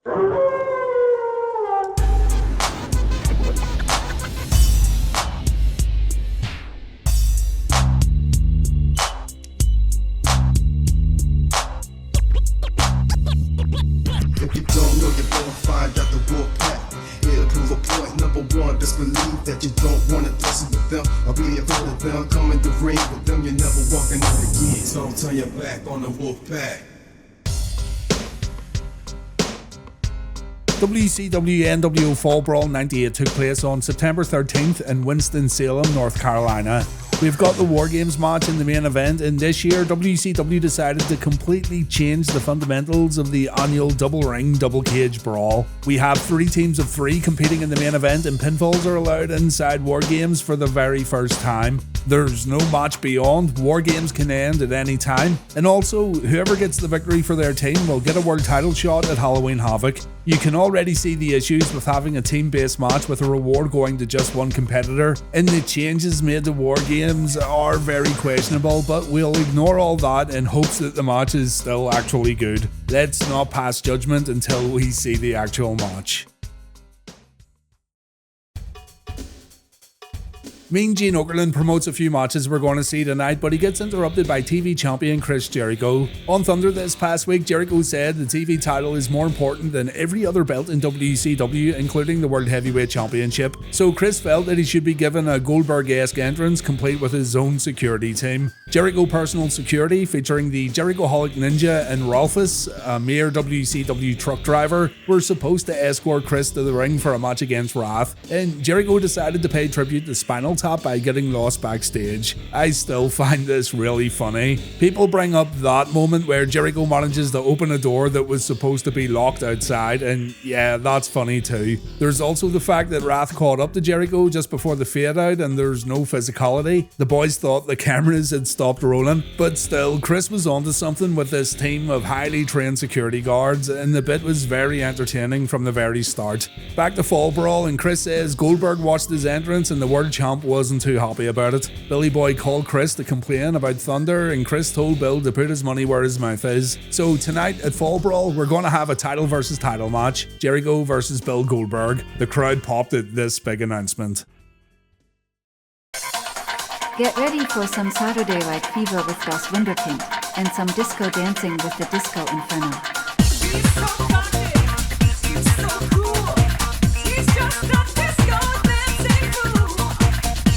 If you don't know, you're gonna find out the Wolfpac. It'll prove a point. Number one, just believe that you don't wanna tussle with them or be afraid of them. Come in the ring with them, you're never walking out again. So don't turn your back on the Wolfpac. WCW nWo Fall Brawl 98 took place on September 13th in Winston-Salem, North Carolina. We've got the War Games match in the main event, and this year WCW decided to completely change the fundamentals of the annual double ring, double cage brawl. We have 3 teams of 3 competing in the main event, and pinfalls are allowed inside War Games for the very first time. There's no match beyond, War Games can end at any time, and also whoever gets the victory for their team will get a world title shot at Halloween Havoc. You can already see the issues with having a team-based match with a reward going to just one competitor, and the changes made to War Games are very questionable, but we'll ignore all that in hopes that the match is still actually good. Let's not pass judgment until we see the actual match. Mean Gene Okerlund promotes a few matches we're going to see tonight, but he gets interrupted by TV champion Chris Jericho. On Thunder this past week, Jericho said the TV title is more important than every other belt in WCW, including the World Heavyweight Championship. So Chris felt that he should be given a Goldberg-esque entrance complete with his own security team. Jericho Personal Security, featuring the Jerichoholic Ninja and Rolfus, a mere WCW truck driver, were supposed to escort Chris to the ring for a match against Wrath, and Jericho decided to pay tribute to Spinal Tap by getting lost backstage. I still find this really funny. People bring up that moment where Jericho manages to open a door that was supposed to be locked outside, and yeah, that's funny too. There's also the fact that Wrath caught up to Jericho just before the fade out and there's no physicality. The boys thought the cameras had stopped rolling, but still, Chris was onto something with this team of highly trained security guards, and the bit was very entertaining from the very start. Back to Fall Brawl, and Chris says Goldberg watched his entrance and the world champ wasn't too happy about it. Billy Boy called Chris to complain about Thunder, and Chris told Bill to put his money where his mouth is. So tonight at Fall Brawl, we're going to have a title versus title match, Jericho versus Bill Goldberg. The crowd popped at this big announcement. Get ready for some Saturday Night Fever with Das Wunderkind, and some disco dancing with the Disco Inferno. He's so funny, he's so cool, he's just a disco dancing fool.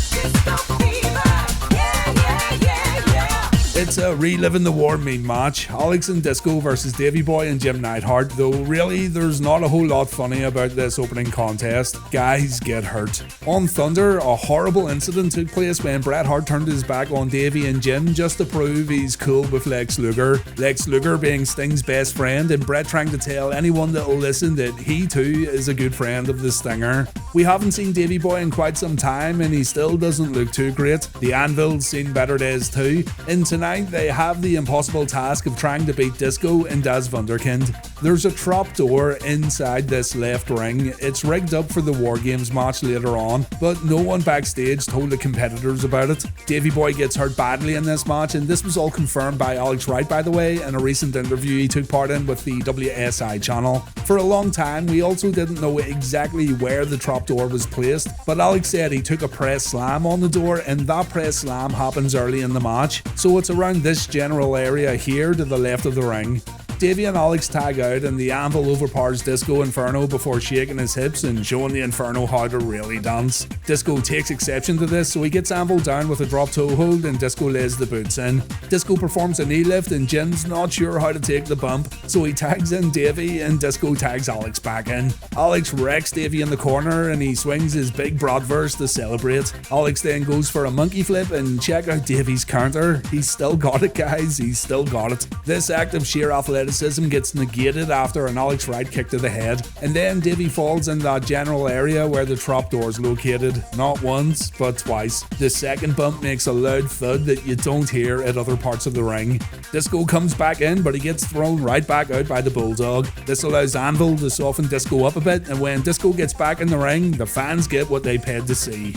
Disco fever, yeah, yeah, yeah, yeah. It's a Reliving the War meme match, Alex and Disco versus Davey Boy and Jim Neidhart, though really there's not a whole lot funny about this opening contest. Guys get hurt. On Thunder, a horrible incident took place when Bret Hart turned his back on Davey and Jim just to prove he's cool with Lex Luger. Lex Luger being Sting's best friend, and Bret trying to tell anyone that'll listen that he too is a good friend of the Stinger. We haven't seen Davey Boy in quite some time and he still doesn't look too great. The Anvil's seen better days too, and tonight they have the impossible task of trying to beat Disco and Das Wunderkind. There's a trap door inside this left ring. It's rigged up for the War Games match later on, but no one backstage told the competitors about it. Davey Boy gets hurt badly in this match, and this was all confirmed by Alex Wright, by the way, in a recent interview he took part in with the WSI channel. For a long time, we also didn't know exactly where the trapdoor was placed, but Alex said he took a press slam on the door, and that press slam happens early in the match, so it's around this general area here to the left of the ring. Davey and Alex tag out, and the Anvil overpowers Disco Inferno before shaking his hips and showing the Inferno how to really dance. Disco takes exception to this, so he gets Anvil down with a drop toe hold and Disco lays the boots in. Disco performs a knee lift and Jim's not sure how to take the bump, so he tags in Davey and Disco tags Alex back in. Alex wrecks Davey in the corner and he swings his big Bratwurst to celebrate. Alex then goes for a monkey flip, and check out Davey's counter. He's still got it, guys, he's still got it. This act of sheer athleticism gets negated after an Alex Wright kick to the head, and then Davey falls in that general area where the trapdoor is located, not once but twice. The second bump makes a loud thud that you don't hear at other parts of the ring. Disco comes back in, but he gets thrown right back out by the Bulldog. This allows Anvil to soften Disco up a bit, and when Disco gets back in the ring, the fans get what they paid to see.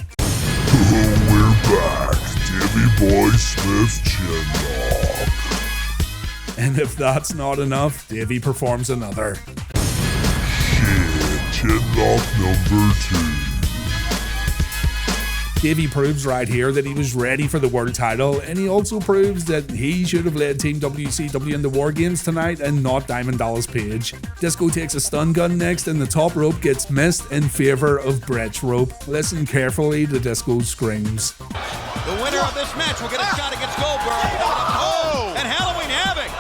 We're back, Davey Boy Smith Chinlock. And if that's not enough, Davey performs another. Chinlock number 2. Davey proves right here that he was ready for the world title, and he also proves that he should have led Team WCW in the War Games tonight and not Diamond Dallas Page. Disco takes a stun gun next, and the top rope gets missed in favour of Bret's rope. Listen carefully to Disco's screams. The winner of this match will get a shot against Goldberg. Oh! And Halloween Havoc.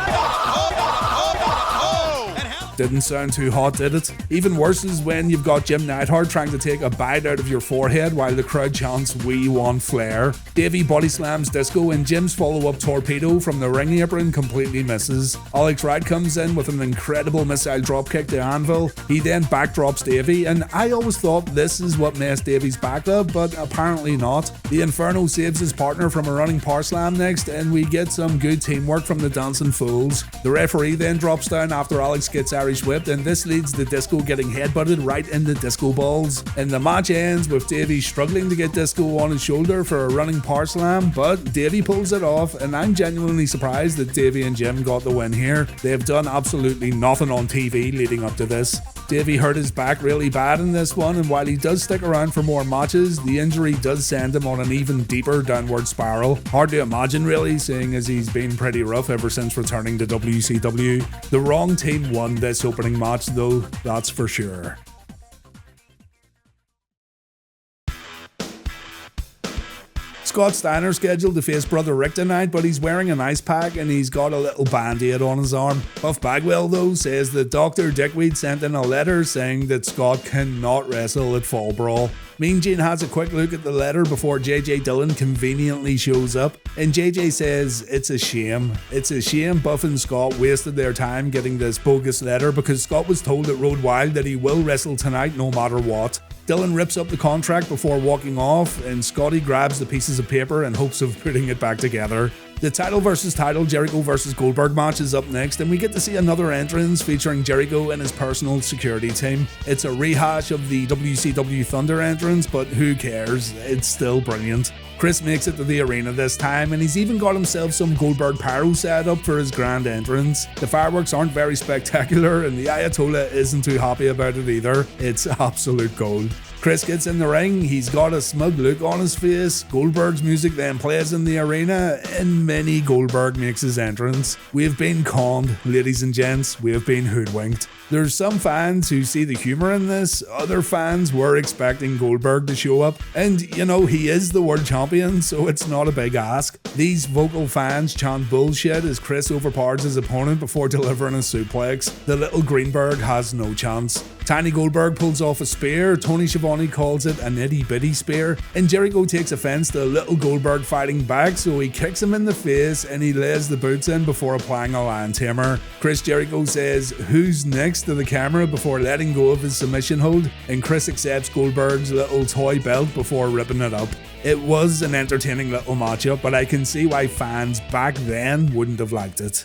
Didn't sound too hot, did it? Even worse is when you've got Jim Neidhart trying to take a bite out of your forehead while the crowd chants, "We want Flair." Davey body slams Disco, and Jim's follow-up torpedo from the ring apron completely misses. Alex Wright comes in with an incredible missile dropkick to Anvil. He then backdrops Davey, and I always thought this is what messed Davey's back up, but apparently not. The Inferno saves his partner from a running power slam next, and we get some good teamwork from the Dancing Fools. The referee then drops down after Alex gets Irish whipped, and this leads to Disco getting headbutted right in the disco balls. And the match ends with Davey struggling to get Disco on his shoulder for a running power slam, but Davey pulls it off, and I'm genuinely surprised that Davey and Jim got the win here. They have done absolutely nothing on TV leading up to this. Davey hurt his back really bad in this one, and while he does stick around for more matches, the injury does send him on an even deeper downward spiral. Hard to imagine really, seeing as he's been pretty rough ever since returning to WCW. The wrong team won this opening match though, that's for sure. Scott Steiner scheduled to face brother Rick tonight, but he's wearing an ice pack and he's got a little band-aid on his arm. Buff Bagwell though says that Dr. Dickweed sent in a letter saying that Scott cannot wrestle at Fall Brawl. Mean Gene has a quick look at the letter before JJ Dillon conveniently shows up, and JJ says it's a shame. It's a shame Buff and Scott wasted their time getting this bogus letter because Scott was told at Road Wild that he will wrestle tonight no matter what. Dillon rips up the contract before walking off, and Scotty grabs the pieces of paper in hopes of putting it back together. The title versus title Jericho versus Goldberg match is up next, and we get to see another entrance featuring Jericho and his personal security team. It's a rehash of the WCW Thunder entrance, but who cares? It's still brilliant. Chris makes it to the arena this time, and he's even got himself some Goldberg pyro set up for his grand entrance. The fireworks aren't very spectacular, and the Ayatollah isn't too happy about it either. It's absolute gold. Chris gets in the ring, he's got a smug look on his face. Goldberg's music then plays in the arena, and mini-Goldberg makes his entrance. We have been conned, ladies and gents, we have been hoodwinked. There's some fans who see the humour in this, other fans were expecting Goldberg to show up, and you know, he is the world champion, so it's not a big ask. These vocal fans chant bullshit as Chris overpowers his opponent before delivering a suplex. The little Greenberg has no chance. Tiny Goldberg pulls off a spear, Tony Schiavone calls it an itty bitty spear, and Jericho takes offense to little Goldberg fighting back, so he kicks him in the face and he lays the boots in before applying a lion tamer. Chris Jericho says, "Who's next?" to the camera before letting go of his submission hold, and Chris accepts Goldberg's little toy belt before ripping it up. It was an entertaining little matchup, but I can see why fans back then wouldn't have liked it.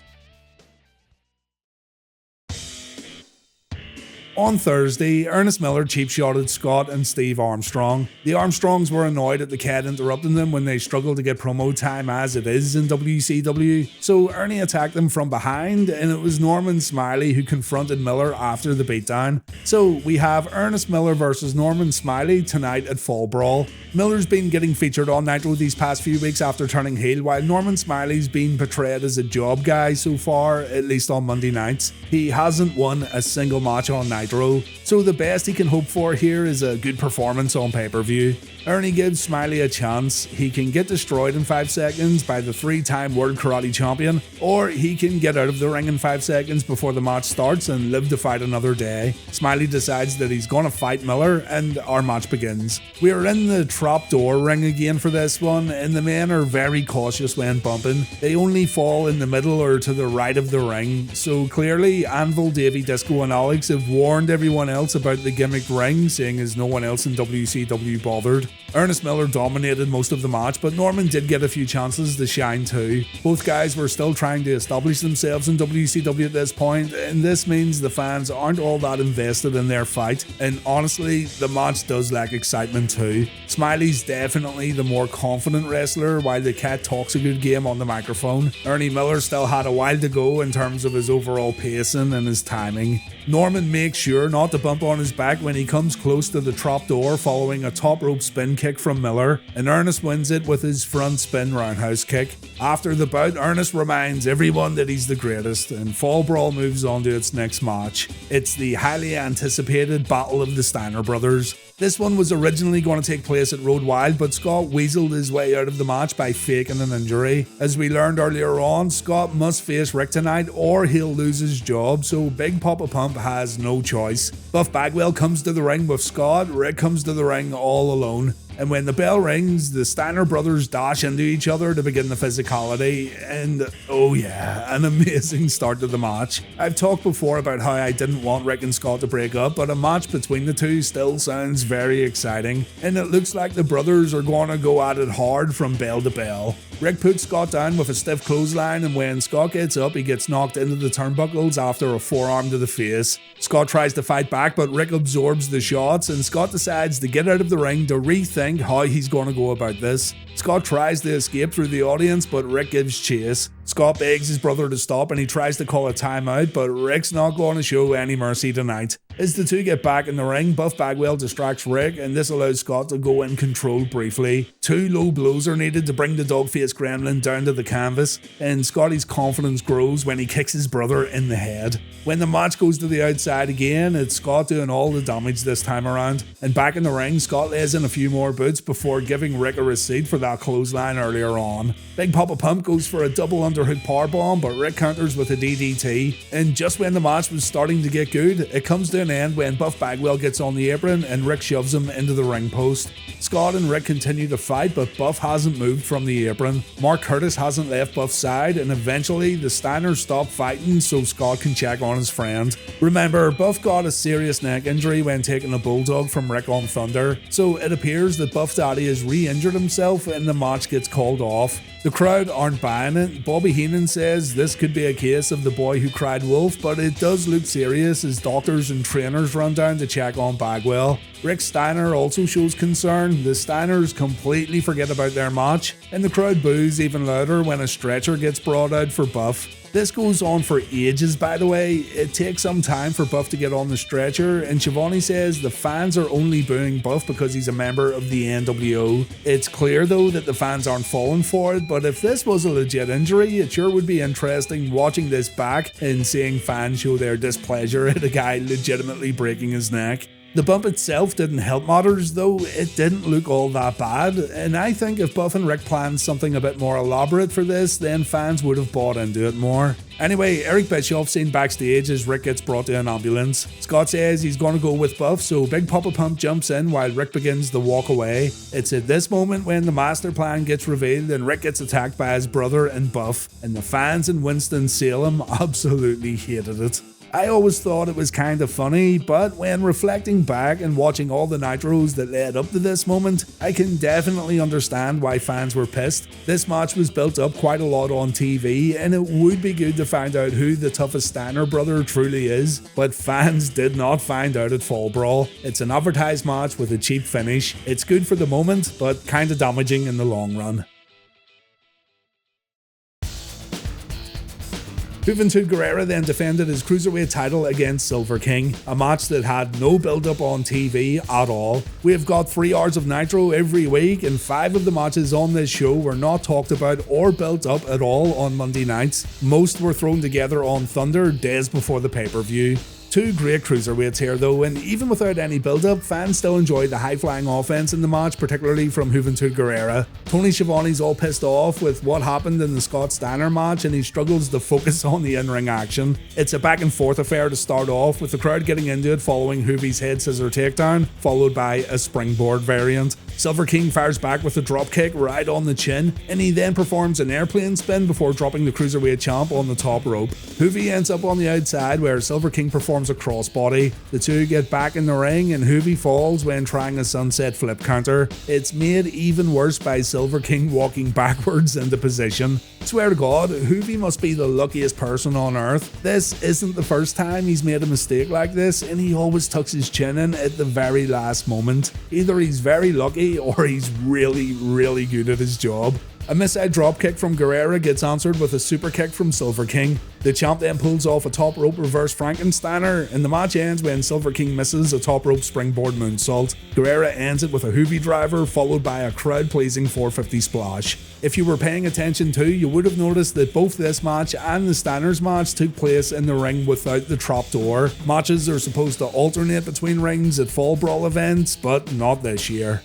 On Thursday, Ernest Miller cheap-shotted Scott and Steve Armstrong. The Armstrongs were annoyed at the Cat interrupting them when they struggled to get promo time as it is in WCW, so Ernie attacked them from behind, and it was Norman Smiley who confronted Miller after the beatdown. So we have Ernest Miller versus Norman Smiley tonight at Fall Brawl. Miller's been getting featured on Nitro these past few weeks after turning heel, while Norman Smiley's been portrayed as a job guy so far, at least on Monday nights. He hasn't won a single match on Nitro, so the best he can hope for here is a good performance on pay-per-view. Ernie gives Smiley a chance. He can get destroyed in 5 seconds by the 3-time World Karate Champion, or he can get out of the ring in 5 seconds before the match starts and live to fight another day. Smiley decides that he's gonna fight Miller, and our match begins. We are in the trapdoor ring again for this one, and the men are very cautious when bumping. They only fall in the middle or to the right of the ring, so clearly Anvil, Davey, Disco and Alex have warned everyone else about the gimmick ring, seeing as no one else in WCW bothered. Ernest Miller dominated most of the match, but Norman did get a few chances to shine too. Both guys were still trying to establish themselves in WCW at this point, and this means the fans aren't all that invested in their fight, and honestly, the match does lack excitement too. Smiley's definitely the more confident wrestler, while the Cat talks a good game on the microphone. Ernie Miller still had a while to go in terms of his overall pacing and his timing. Norman makes sure not to bump on his back when he comes close to the trapdoor following a top rope spin kick from Miller, and Ernest wins it with his front spin roundhouse kick. After the bout, Ernest reminds everyone that he's the greatest, and Fall Brawl moves on to its next match. It's the highly anticipated Battle of the Steiner Brothers. This one was originally going to take place at Road Wild, but Scott weaseled his way out of the match by faking an injury. As we learned earlier on, Scott must face Rick tonight or he'll lose his job, so Big Papa Pump has no choice. Buff Bagwell comes to the ring with Scott, Rick comes to the ring all alone. And when the bell rings, the Steiner brothers dash into each other to begin the physicality, and oh yeah, an amazing start to the match. I've talked before about how I didn't want Rick and Scott to break up, but a match between the two still sounds very exciting, and it looks like the brothers are going to go at it hard from bell to bell. Rick puts Scott down with a stiff clothesline, and when Scott gets up, he gets knocked into the turnbuckles after a forearm to the face. Scott tries to fight back, but Rick absorbs the shots, and Scott decides to get out of the ring to rethink how he's going to go about this. Scott tries to escape through the audience, but Rick gives chase. Scott begs his brother to stop and he tries to call a timeout, but Rick's not going to show any mercy tonight. As the two get back in the ring, Buff Bagwell distracts Rick, and this allows Scott to go in control briefly. 2 low blows are needed to bring the dog-faced gremlin down to the canvas, and Scotty's confidence grows when he kicks his brother in the head. When the match goes to the outside again, it's Scott doing all the damage this time around, and back in the ring, Scott lays in a few more boots before giving Rick a receipt for that clothesline earlier on. Big Papa Pump goes for a double underhook powerbomb, but Rick counters with a DDT, and just when the match was starting to get good, it comes to an end when Buff Bagwell gets on the apron and Rick shoves him into the ring post. Scott and Rick continue to fight, but Buff hasn't moved from the apron. Mark Curtis hasn't left Buff's side, and eventually the Steiners stop fighting so Scott can check on his friend. Remember, Buff got a serious neck injury when taking a Bulldog from Rick on Thunder, so it appears that Buff Daddy has re-injured himself and the match gets called off. The crowd aren't buying it. Bobby Heenan says this could be a case of the boy who cried wolf, but it does look serious as doctors and trainers run down to check on Bagwell. Rick Steiner also shows concern. The Steiners completely forget about their match, and the crowd boos even louder when a stretcher gets brought out for Buff. This goes on for ages, by the way. It takes some time for Buff to get on the stretcher, and Shivani says the fans are only booing Buff because he's a member of the NWO. It's clear though that the fans aren't falling for it, but if this was a legit injury, it sure would be interesting watching this back and seeing fans show their displeasure at a guy legitimately breaking his neck. The bump itself didn't help matters though, it didn't look all that bad, and I think if Buff and Rick planned something a bit more elaborate for this, then fans would have bought into it more. Anyway, Eric Bischoff's seen backstage as Rick gets brought to an ambulance. Scott says he's going to go with Buff, so Big Papa Pump jumps in while Rick begins to walk away. It's at this moment when the master plan gets revealed and Rick gets attacked by his brother and Buff, and the fans in Winston-Salem absolutely hated it. I always thought it was kind of funny, but when reflecting back and watching all the nitros that led up to this moment, I can definitely understand why fans were pissed. This match was built up quite a lot on TV, and it would be good to find out who the toughest Steiner brother truly is, but fans did not find out at Fall Brawl. It's an advertised match with a cheap finish. It's good for the moment, but kinda damaging in the long run. Juventud Guerrera then defended his cruiserweight title against Silver King, a match that had no build-up on TV at all. We have got 3 hours of Nitro every week, and 5 of the matches on this show were not talked about or built up at all on Monday nights. Most were thrown together on Thunder days before the pay-per-view. 2 great cruiserweights here though, and even without any build-up, fans still enjoyed the high-flying offense in the match, particularly from Juventud Guerrera. Tony Schiavone's all pissed off with what happened in the Scott Steiner match, and he struggles to focus on the in-ring action. It's a back-and-forth affair to start off, with the crowd getting into it following Juvi's head scissor takedown, followed by a springboard variant. Silver King fires back with a dropkick right on the chin, and he then performs an airplane spin before dropping the cruiserweight champ on the top rope. Juvi ends up on the outside where Silver King performs a crossbody. The two get back in the ring and Juvi falls when trying a sunset flip counter. It's made even worse by Silver King walking backwards into position. Swear to God, Juvi must be the luckiest person on earth. This isn't the first time he's made a mistake like this, and he always tucks his chin in at the very last moment. Either he's very lucky or he's really good at his job. A missile dropkick from Guerrera gets answered with a super kick from Silver King. The champ then pulls off a top rope reverse Frankensteiner, and the match ends when Silver King misses a top rope springboard moonsault. Guerrera ends it with a hoovy driver followed by a crowd-pleasing 450 splash. If you were paying attention too, you would have noticed that both this match and the Steiners match took place in the ring without the trapdoor. Matches are supposed to alternate between rings at Fall Brawl events, but not this year.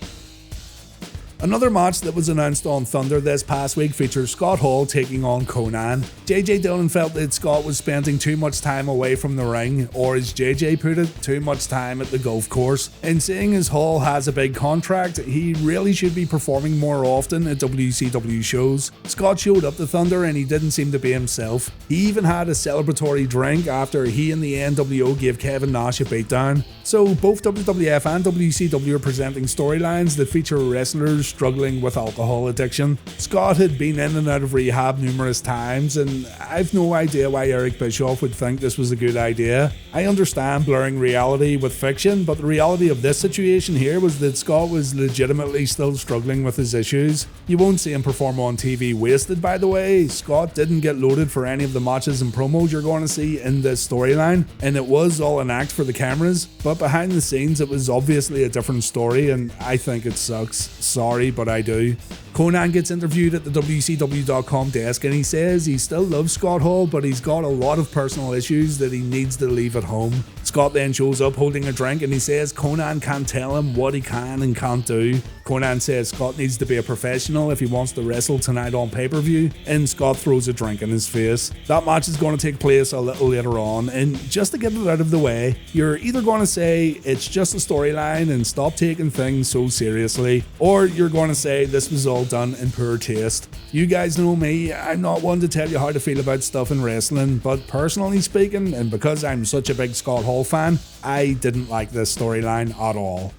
Another match that was announced on Thunder this past week features Scott Hall taking on Konnan. JJ Dillon felt that Scott was spending too much time away from the ring, or as JJ put it, too much time at the golf course. And seeing as Hall has a big contract, he really should be performing more often at WCW shows. Scott showed up to Thunder and he didn't seem to be himself. He even had a celebratory drink after he and the nWo gave Kevin Nash a beatdown. So both WWF and WCW are presenting storylines that feature wrestlers struggling with alcohol addiction. Scott had been in and out of rehab numerous times, and I've no idea why Eric Bischoff would think this was a good idea. I understand blurring reality with fiction, but the reality of this situation here was that Scott was legitimately still struggling with his issues. You won't see him perform on TV wasted, by the way. Scott didn't get loaded for any of the matches and promos you're going to see in this storyline, and it was all an act for the cameras, but behind the scenes it was obviously a different story, and I think it sucks. Sorry, but I do. Konnan gets interviewed at the WCW.com desk and he says he still loves Scott Hall, but he's got a lot of personal issues that he needs to leave at home. Scott then shows up holding a drink and he says Konnan can't tell him what he can and can't do. Konnan says Scott needs to be a professional if he wants to wrestle tonight on pay-per-view, and Scott throws a drink in his face. That match is going to take place a little later on, and just to get it out of the way, you're either going to say it's just a storyline and stop taking things so seriously, or you're going to say this was all done in poor taste. You guys know me, I'm not one to tell you how to feel about stuff in wrestling, but personally speaking, and because I'm such a big Scott Hall fan, I didn't like this storyline at all.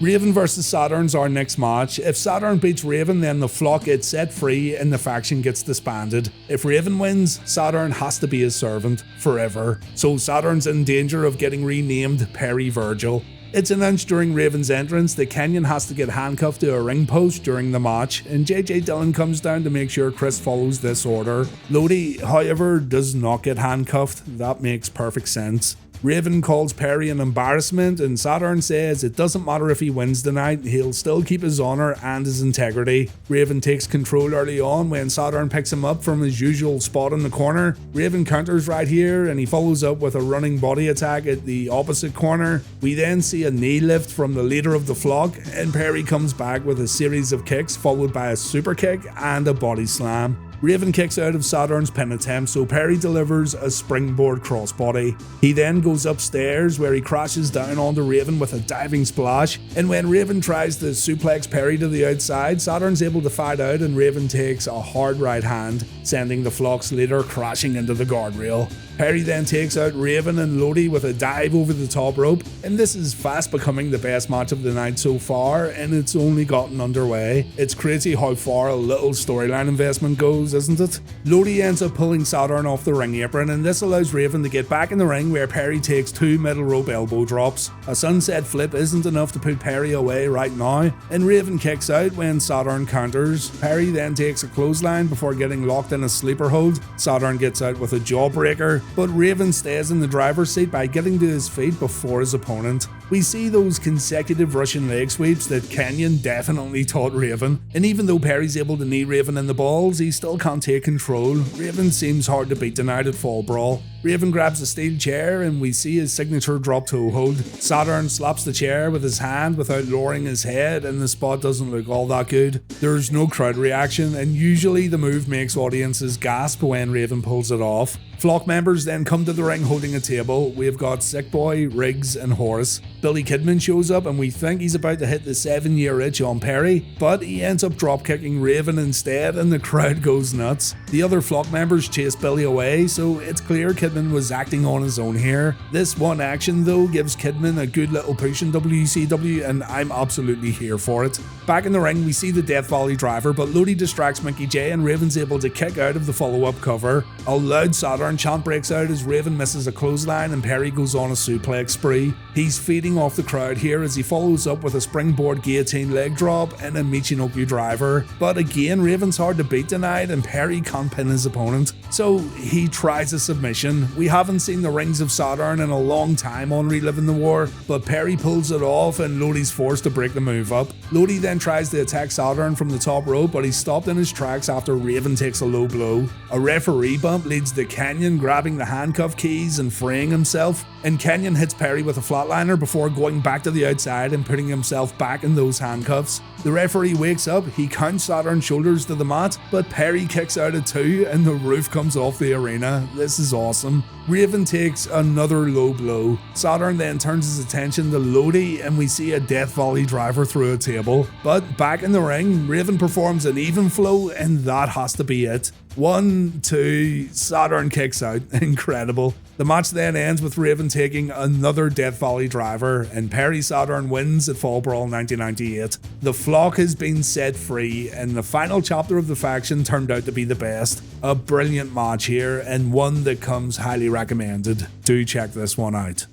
Raven vs Saturn's our next match. If Saturn beats Raven, then the flock gets set free and the faction gets disbanded. If Raven wins, Saturn has to be his servant forever. So Saturn's in danger of getting renamed Perry Virgil. It's announced during Raven's entrance that Kenyon has to get handcuffed to a ring post during the match, and JJ Dillon comes down to make sure Chris follows this order. Lodi, however, does not get handcuffed. That makes perfect sense. Raven calls Perry an embarrassment, and Saturn says it doesn't matter if he wins tonight, he'll still keep his honour and his integrity. Raven takes control early on when Saturn picks him up from his usual spot in the corner. Raven counters right here and he follows up with a running body attack at the opposite corner. We then see a knee lift from the leader of the flock, and Perry comes back with a series of kicks followed by a super kick and a body slam. Raven kicks out of Saturn's pin attempt, so Perry delivers a springboard crossbody. He then goes upstairs where he crashes down onto Raven with a diving splash, and when Raven tries to suplex Perry to the outside, Saturn's able to fight out and Raven takes a hard right hand, sending the flock's leader crashing into the guardrail. Perry then takes out Raven and Lodi with a dive over the top rope, and this is fast becoming the best match of the night so far, and it's only gotten underway. It's crazy how far a little storyline investment goes, isn't it? Lodi ends up pulling Saturn off the ring apron, and this allows Raven to get back in the ring where Perry takes 2 middle rope elbow drops. A sunset flip isn't enough to put Perry away right now, and Raven kicks out when Saturn counters. Perry then takes a clothesline before getting locked in a sleeper hold. Saturn gets out with a jawbreaker, but Raven stays in the driver's seat by getting to his feet before his opponent. We see those consecutive Russian leg sweeps that Kenyon definitely taught Raven, and even though Perry's able to knee Raven in the balls, he still can't take control. Raven seems hard to beat tonight at Fall Brawl. Raven grabs a steel chair and we see his signature drop toe hold. Saturn slaps the chair with his hand without lowering his head, and the spot doesn't look all that good. There's no crowd reaction, and usually the move makes audiences gasp when Raven pulls it off. Flock members then come to the ring holding a table. We've got Sick Boy, Riggs and Horace. Billy Kidman shows up and we think he's about to hit the 7-year itch on Perry, but he ends up drop kicking Raven instead and the crowd goes nuts. The other Flock members chase Billy away, so it's clear Kidman was acting on his own here. This one action though gives Kidman a good little push in WCW, and I'm absolutely here for it. Back in the ring we see the Death Valley driver, but Lodi distracts Mickey J and Raven's able to kick out of the follow-up cover. A loud Saturn chant breaks out as Raven misses a clothesline and Perry goes on a suplex spree. He's feeding off the crowd here as he follows up with a springboard guillotine leg drop and a Michinoku driver, but again Raven's hard to beat tonight and Perry can't pin his opponent, so he tries a submission. We haven't seen the rings of Saturn in a long time on Reliving the War, but Perry pulls it off and Lodi's forced to break the move up. Lodi then tries to attack Saturn from the top rope, but he's stopped in his tracks after Raven takes a low blow. A referee bump leads to Konnan grabbing the handcuff keys and freeing himself, and Konnan hits Perry with a flatliner before going back to the outside and putting himself back in those handcuffs. The referee wakes up, he counts Saturn's shoulders to the mat, but Perry kicks out at 2 and the roof comes off the arena. This is awesome. Raven takes another low blow. Saturn then turns his attention to Lodi and we see a Death Valley driver through a table. But back in the ring, Raven performs an even flow and that has to be it. 1, 2, Saturn kicks out. Incredible. The match then ends with Raven taking another Death Valley driver and Perry Saturn wins at Fall Brawl 1998. The flock has been set free and the final chapter of the faction turned out to be the best. A brilliant match here and one that comes highly recommended. Do check this one out.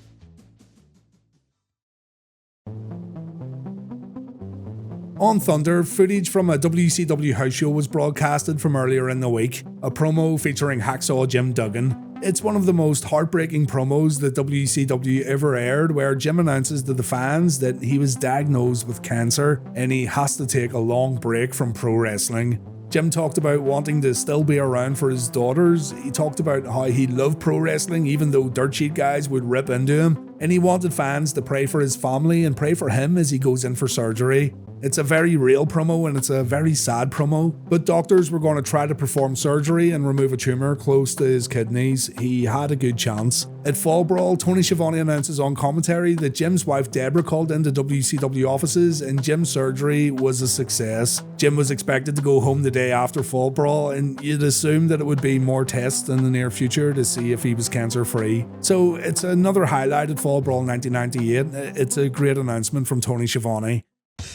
On Thunder, footage from a WCW house show was broadcasted from earlier in the week, a promo featuring Hacksaw Jim Duggan. It's one of the most heartbreaking promos that WCW ever aired, where Jim announces to the fans that he was diagnosed with cancer and he has to take a long break from pro wrestling. Jim talked about wanting to still be around for his daughters. He talked about how he loved pro wrestling even though dirt sheet guys would rip into him, and he wanted fans to pray for his family and pray for him as he goes in for surgery. It's a very real promo and it's a very sad promo, but doctors were going to try to perform surgery and remove a tumour close to his kidneys. He had a good chance. At Fall Brawl, Tony Schiavone announces on commentary that Jim's wife Deborah called into WCW offices and Jim's surgery was a success. Jim was expected to go home the day after Fall Brawl and you'd assume that it would be more tests in the near future to see if he was cancer free. So it's another highlight at Fall Brawl 1998. It's a great announcement from Tony Schiavone.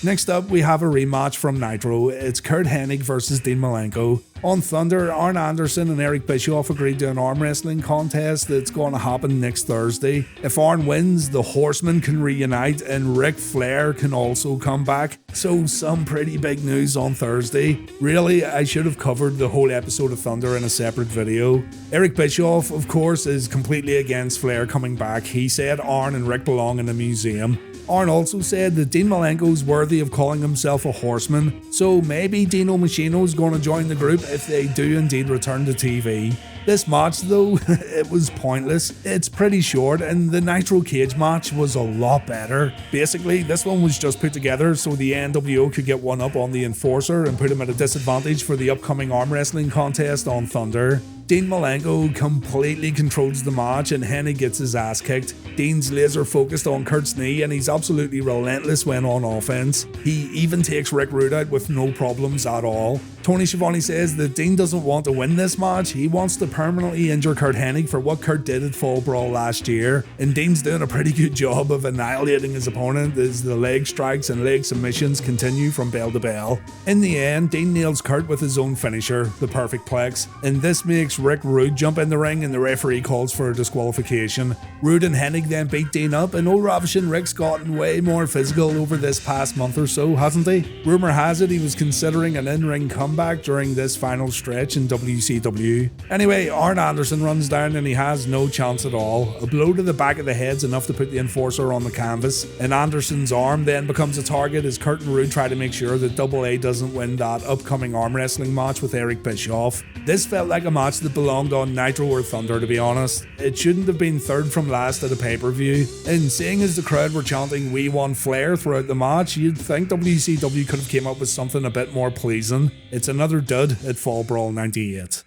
Next up, we have a rematch from Nitro. It's Curt Hennig versus Dean Malenko. On Thunder, Arn Anderson and Eric Bischoff agreed to an arm wrestling contest that's going to happen next Thursday. If Arn wins, the Horsemen can reunite and Ric Flair can also come back. So some pretty big news on Thursday. Really, I should have covered the whole episode of Thunder in a separate video. Eric Bischoff, of course, is completely against Flair coming back. He said Arn and Rick belong in a museum. Arn also said that Dean Malenko's worthy of calling himself a horseman, so maybe Dino Machino's going to join the group if they do indeed return to TV. This match though, it was pointless. It's pretty short and the Nitro cage match was a lot better. Basically, this one was just put together so the nWo could get one up on the Enforcer and put him at a disadvantage for the upcoming arm wrestling contest on Thunder. Dean Malenko completely controls the match and Hennig gets his ass kicked. Dean's laser focused on Curt's knee and he's absolutely relentless when on offense. He even takes Rick Rude out with no problems at all. Tony Schiavone says that Dean doesn't want to win this match, he wants to permanently injure Curt Hennig for what Curt did at Fall Brawl last year, and Dean's doing a pretty good job of annihilating his opponent as the leg strikes and leg submissions continue from bell to bell. In the end, Dean nails Curt with his own finisher, the Perfect Plex, and this makes Rick Rude jump in the ring and the referee calls for a disqualification. Rude and Hennig then beat Dean up and old ravishing Rick's gotten way more physical over this past month or so, hasn't he? Rumour has it he was considering an in-ring comeback during this final stretch in WCW. Anyway, Arn Anderson runs down and he has no chance at all. A blow to the back of the head's enough to put the Enforcer on the canvas, and Anderson's arm then becomes a target as Curt and Rude try to make sure that AA doesn't win that upcoming arm wrestling match with Eric Bischoff. This felt like a match that belonged on Nitro or Thunder, to be honest. It shouldn't have been third from last at a pay-per-view, and seeing as the crowd were chanting "We want Flair" throughout the match, you'd think WCW could have came up with something a bit more pleasing. It's another dud at Fall Brawl 98.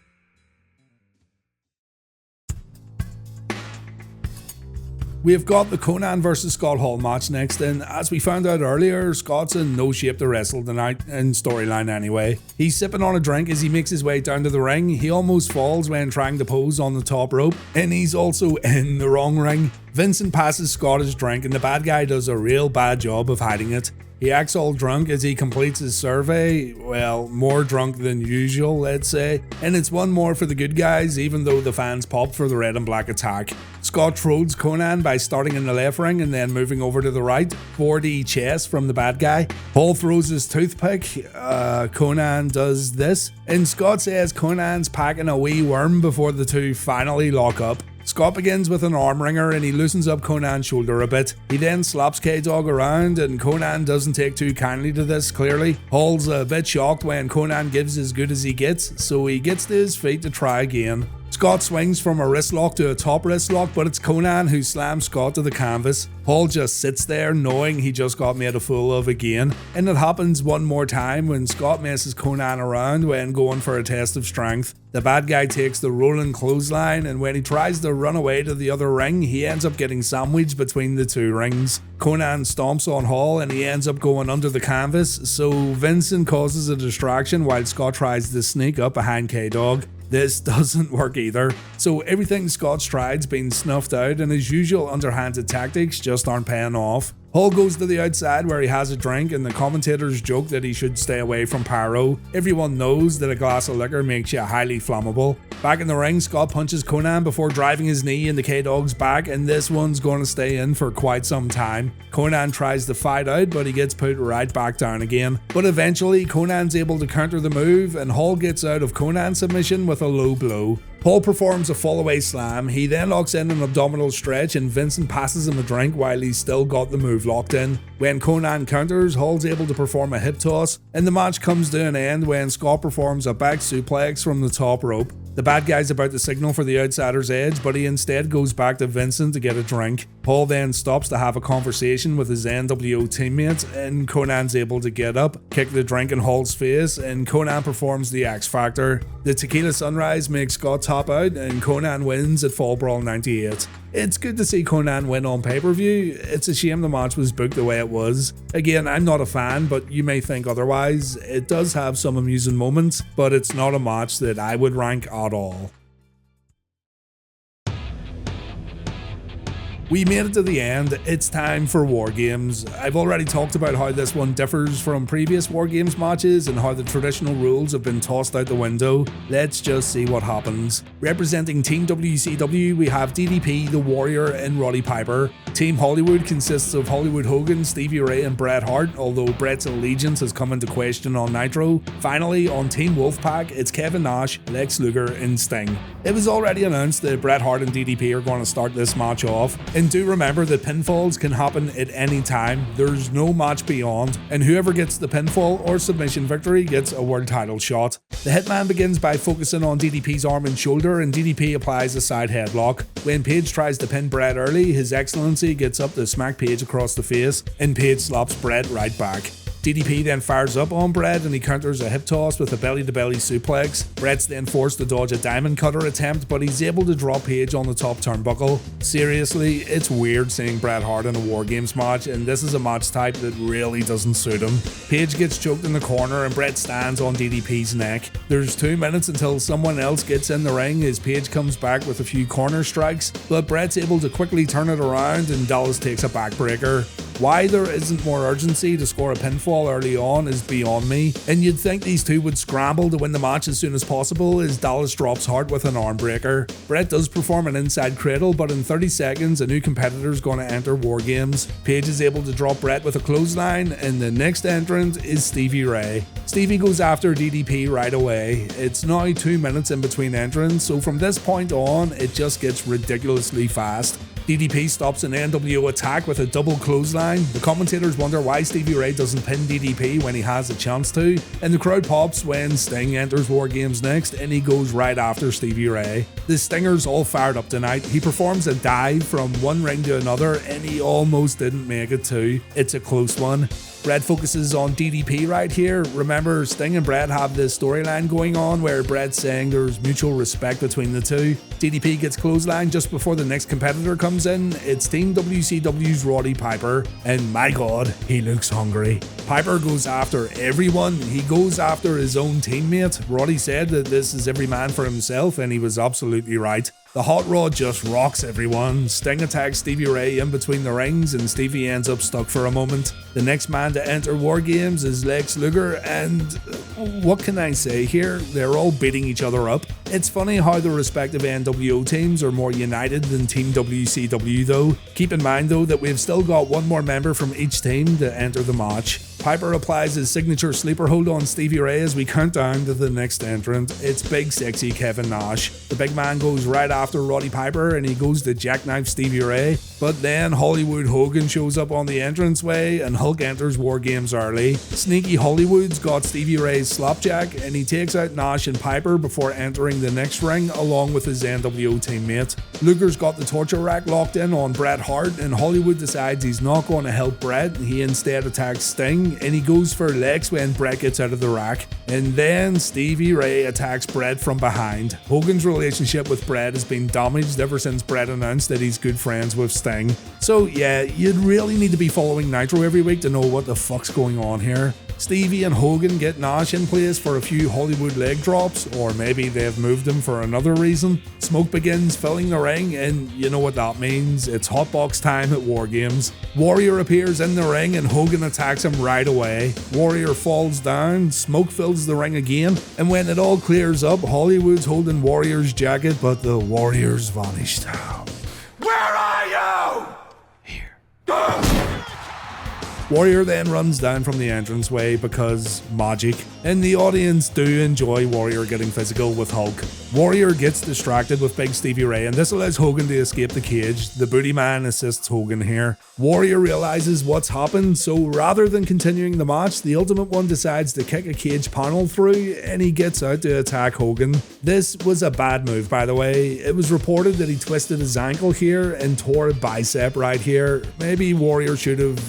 We've got the Konnan vs Scott Hall match next, and as we found out earlier, Scott's in no shape to wrestle tonight, in storyline anyway. He's sipping on a drink as he makes his way down to the ring. He almost falls when trying to pose on the top rope, and he's also in the wrong ring. Vincent passes Scott his drink and the bad guy does a real bad job of hiding it. He acts all drunk as he completes his survey, well, more drunk than usual, let's say, and it's one more for the good guys even though the fans popped for the red and black attack. Scott trolls Konnan by starting in the left ring and then moving over to the right, 4D chest from the bad guy. Paul throws his toothpick, Konnan does this, and Scott says Konnan's packing a wee worm before the two finally lock up. Scott begins with an arm wringer and he loosens up Konnan's shoulder a bit. He then slaps K-Dog around and Konnan doesn't take too kindly to this, clearly. Hall's a bit shocked when Konnan gives as good as he gets, so he gets to his feet to try again. Scott swings from a wrist lock to a top wrist lock, but it's Konnan who slams Scott to the canvas. Hall just sits there knowing he just got made a fool of again, and it happens one more time when Scott messes Konnan around when going for a test of strength. The bad guy takes the rolling clothesline, and when he tries to run away to the other ring, he ends up getting sandwiched between the two rings. Konnan stomps on Hall and he ends up going under the canvas, so Vincent causes a distraction while Scott tries to sneak up behind K-Dog. This doesn't work either, so everything Scott stride's been snuffed out and his usual underhanded tactics just aren't paying off. Hall goes to the outside where he has a drink and the commentators joke that he should stay away from pyro. Everyone knows that a glass of liquor makes you highly flammable. Back in the ring, Scott punches Konnan before driving his knee into K-Dog's back, and this one's going to stay in for quite some time. Konnan tries to fight out, but he gets put right back down again. But eventually, Konnan's able to counter the move and Hall gets out of Konnan's submission with a low blow. Paul performs a fallaway slam, he then locks in an abdominal stretch and Vincent passes him a drink while he's still got the move locked in. When Konnan counters, Hall's able to perform a hip toss, and the match comes to an end when Scott performs a back suplex from the top rope. The bad guy's about to signal for the outsider's edge, but he instead goes back to Vincent to get a drink. Paul then stops to have a conversation with his nWo teammates, and Konnan's able to get up, kick the drink in Hall's face, and Konnan performs the X Factor. The Tequila Sunrise makes Scott top out, and Konnan wins at Fall Brawl 98. It's good to see Konnan win on pay-per-view. It's a shame the match was booked the way it was. Again, I'm not a fan, but you may think otherwise. It does have some amusing moments, but it's not a match that I would rank at all. We made it to the end, it's time for War Games. I've already talked about how this one differs from previous War Games matches and how the traditional rules have been tossed out the window. Let's just see what happens. Representing Team WCW, we have DDP, The Warrior, and Roddy Piper. Team Hollywood consists of Hollywood Hogan, Stevie Ray, and Bret Hart, although Bret's allegiance has come into question on Nitro. Finally, on Team Wolfpac, it's Kevin Nash, Lex Luger, and Sting. It was already announced that Bret Hart and DDP are going to start this match off. And do remember that pinfalls can happen at any time, there's no match beyond, and whoever gets the pinfall or submission victory gets a world title shot. The Hitman begins by focusing on DDP's arm and shoulder, and DDP applies a side headlock. When Page tries to pin Bret early, His Excellency gets up to smack Page across the face, and Page slaps Bret right back. DDP then fires up on Bret and he counters a hip toss with a belly-to-belly suplex. Bret's then forced to dodge a diamond cutter attempt, but he's able to drop Page on the top turnbuckle. Seriously, it's weird seeing Bret Hart in a War Games match, and this is a match type that really doesn't suit him. Page gets choked in the corner and Bret stands on DDP's neck. There's 2 minutes until someone else gets in the ring as Page comes back with a few corner strikes, but Bret's able to quickly turn it around and Dallas takes a backbreaker. Why there isn't more urgency to score a pinfall early on is beyond me, and you'd think these two would scramble to win the match as soon as possible as Dallas drops Hart with an arm breaker. Bret does perform an inside cradle, but in 30 seconds a new competitor is going to enter War Games. Page is able to drop Bret with a clothesline, and the next entrant is Stevie Ray. Stevie goes after DDP right away. It's now 2 minutes in between entrants, so from this point on it just gets ridiculously fast. DDP stops an nWo attack with a double clothesline. The commentators wonder why Stevie Ray doesn't pin DDP when he has a chance to, and the crowd pops when Sting enters War Games next and he goes right after Stevie Ray. The Stinger's all fired up tonight. He performs a dive from one ring to another and he almost didn't make it too. It's a close one. Bret focuses on DDP right here. Remember, Sting and Bret have this storyline going on where Bret's saying there's mutual respect between the two. DDP gets clothesline just before the next competitor comes in. It's Team WCW's Roddy Piper, and my god, he looks hungry. Piper goes after everyone. He goes after his own teammate. Roddy said that this is every man for himself, and he was absolutely right. The hot rod just rocks everyone. Sting attacks Stevie Ray in between the rings and Stevie ends up stuck for a moment. The next man to enter War Games is Lex Luger, and what can I say here? They're all beating each other up. It's funny how the respective nWo teams are more united than Team WCW though. Keep in mind though that we've still got one more member from each team to enter the match. Piper applies his signature sleeper hold on Stevie Ray as we count down to the next entrant. It's big sexy Kevin Nash. The big man goes right after Roddy Piper and he goes to jackknife Stevie Ray. But then Hollywood Hogan shows up on the entranceway and Hulk enters War Games early. Sneaky Hollywood's got Stevie Ray's slapjack and he takes out Nash and Piper before entering the next ring along with his nWo teammate. Luger's got the torture rack locked in on Bret Hart and Hollywood decides he's not going to help Bret. He instead attacks Sting and he goes for Lex when Bret gets out of the rack. And then Stevie Ray attacks Bret from behind. Hogan's relationship with Bret has been damaged ever since Bret announced that he's good friends with Sting. So yeah, you'd really need to be following Nitro every week to know what the fuck's going on here. Stevie and Hogan get Nash in place for a few Hollywood leg drops, or maybe they've moved him for another reason. Smoke begins filling the ring, and you know what that means, it's hotbox time at War Games. Warrior appears in the ring and Hogan attacks him right away. Warrior falls down, Smoke fills the ring again, and when it all clears up, Hollywood's holding Warrior's jacket, but the Warrior's vanished. Where are you? Here. Warrior then runs down from the entranceway because magic, and the audience do enjoy Warrior getting physical with Hulk. Warrior gets distracted with Big Stevie Ray and this allows Hogan to escape the cage. The booty man assists Hogan here. Warrior realizes what's happened, so rather than continuing the match, the Ultimate One decides to kick a cage panel through and he gets out to attack Hogan. This was a bad move, by the way. It was reported that he twisted his ankle here and tore a bicep right here. Maybe Warrior should have,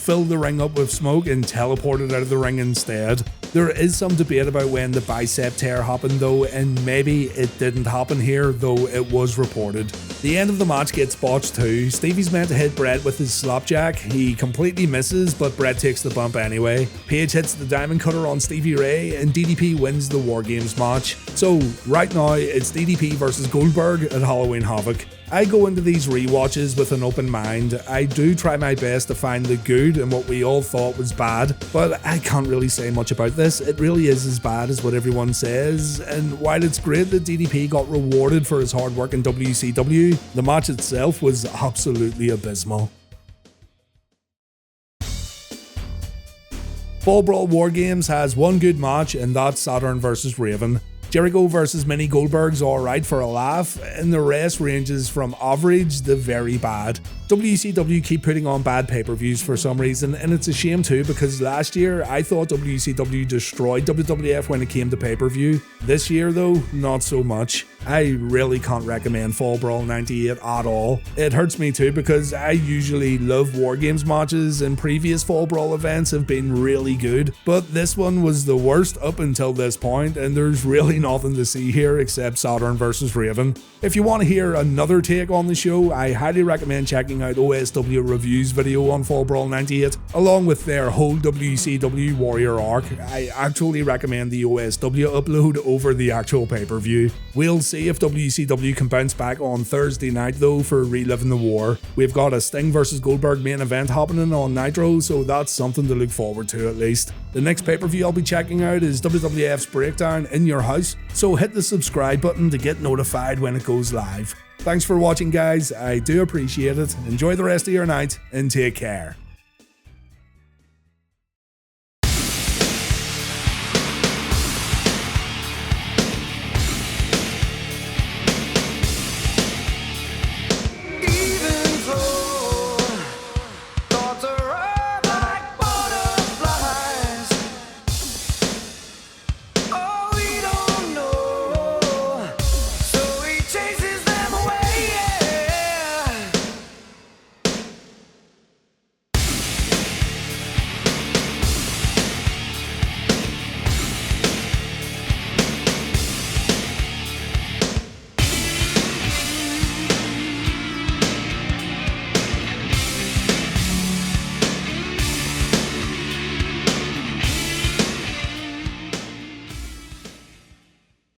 filled the ring up with smoke and teleported out of the ring instead. There is some debate about when the bicep tear happened though, and maybe it didn't happen here, though it was reported. The end of the match gets botched too. Stevie's meant to hit Bret with his slapjack. He completely misses, but Bret takes the bump anyway. Page hits the diamond cutter on Stevie Ray, and DDP wins the War Games match. So right now, it's DDP versus Goldberg at Halloween Havoc. I go into these rewatches with an open mind. I do try my best to find the good in what we all thought was bad, but I can't really say much about this. It really is as bad as what everyone says, and while it's great that DDP got rewarded for his hard work in WCW, the match itself was absolutely abysmal. Fall Brawl War Games has one good match, and that's Saturn vs. Raven. Jericho versus mini-Goldberg's alright for a laugh, and the rest ranges from average to very bad. WCW keep putting on bad pay-per-views for some reason, and it's a shame too because last year I thought WCW destroyed WWF when it came to pay-per-view. This year though, not so much. I really can't recommend Fall Brawl 98 at all. It hurts me too because I usually love War Games matches and previous Fall Brawl events have been really good, but this one was the worst up until this point, and there's really nothing to see here except Saturn vs. Raven. If you want to hear another take on the show, I highly recommend checking out OSW Review's video on Fall Brawl 98, along with their whole WCW Warrior arc. I actually recommend the OSW upload over the actual pay-per-view. We'll see if WCW can bounce back on Thursday night though for Reliving the War. We've got a Sting vs Goldberg main event happening on Nitro, so that's something to look forward to at least. The next pay-per-view I'll be checking out is WWF's Breakdown in your house, so hit the subscribe button to get notified when it goes live. Thanks for watching guys, I do appreciate it. Enjoy the rest of your night and take care.